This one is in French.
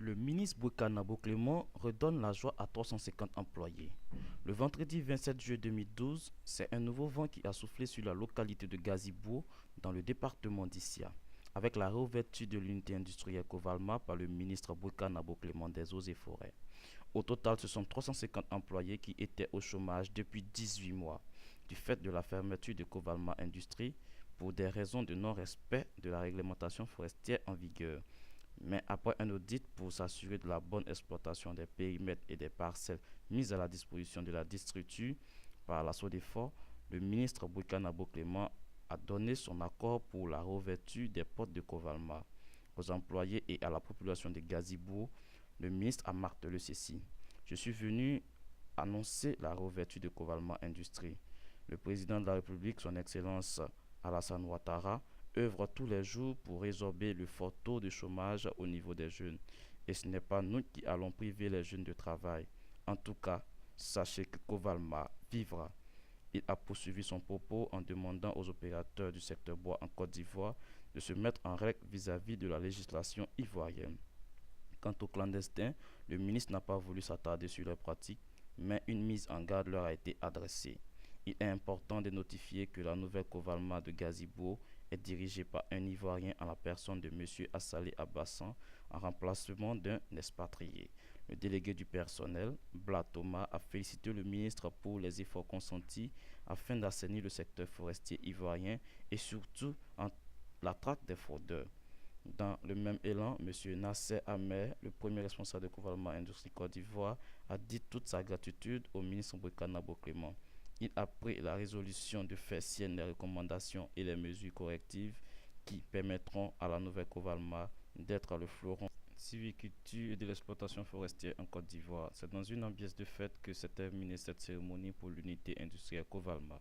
Le ministre Bouekana Clément redonne la joie à 350 employés. Le vendredi 27 juillet 2012, c'est un nouveau vent qui a soufflé sur la localité de Gazibou, dans le département d'Issia, avec la réouverture de l'unité industrielle Covalma par le ministre Bouekana Clément des Eaux et Forêts. Au total, ce sont 350 employés qui étaient au chômage depuis 18 mois, du fait de la fermeture de Covalma Industrie pour des raisons de non-respect de la réglementation forestière en vigueur. Mais après un audit pour s'assurer de la bonne exploitation des périmètres et des parcelles mises à la disposition de la structure par la SODEFOR, le ministre Bouekana Clément a donné son accord pour la réouverture des portes de Covalma. Aux employés et à la population de Gazibou, le ministre a martelé ceci: Je suis venu annoncer la réouverture de Covalma Industrie. Le président de la République, son Excellence Alassane Ouattara, œuvre tous les jours pour résorber le fort taux de chômage au niveau des jeunes. Et ce n'est pas nous qui allons priver les jeunes de travail. En tout cas, sachez que Covalma vivra. Il a poursuivi son propos en demandant aux opérateurs du secteur bois en Côte d'Ivoire de se mettre en règle vis-à-vis de la législation ivoirienne. Quant aux clandestins, le ministre n'a pas voulu s'attarder sur leurs pratiques, mais une mise en garde leur a été adressée. Il est important de notifier que la nouvelle Covalma de Gazibou est dirigée par un Ivoirien en la personne de M. Assalé Abassan, en remplacement d'un expatrié. Le délégué du personnel, Bla Thomas, a félicité le ministre pour les efforts consentis afin d'assainir le secteur forestier ivoirien et surtout en la traque des fraudeurs. Dans le même élan, M. Nasser Ahmed, le premier responsable de Covalma Industrie Côte d'Ivoire, a dit toute sa gratitude au ministre Bouekana Clément. Il a pris la résolution de faire sienne les recommandations et les mesures correctives qui permettront à la nouvelle Covalma d'être le fleuron de la sylviculture et de l'exploitation forestière en Côte d'Ivoire. C'est dans une ambiance de fête que s'est terminée cette cérémonie pour l'unité industrielle Covalma.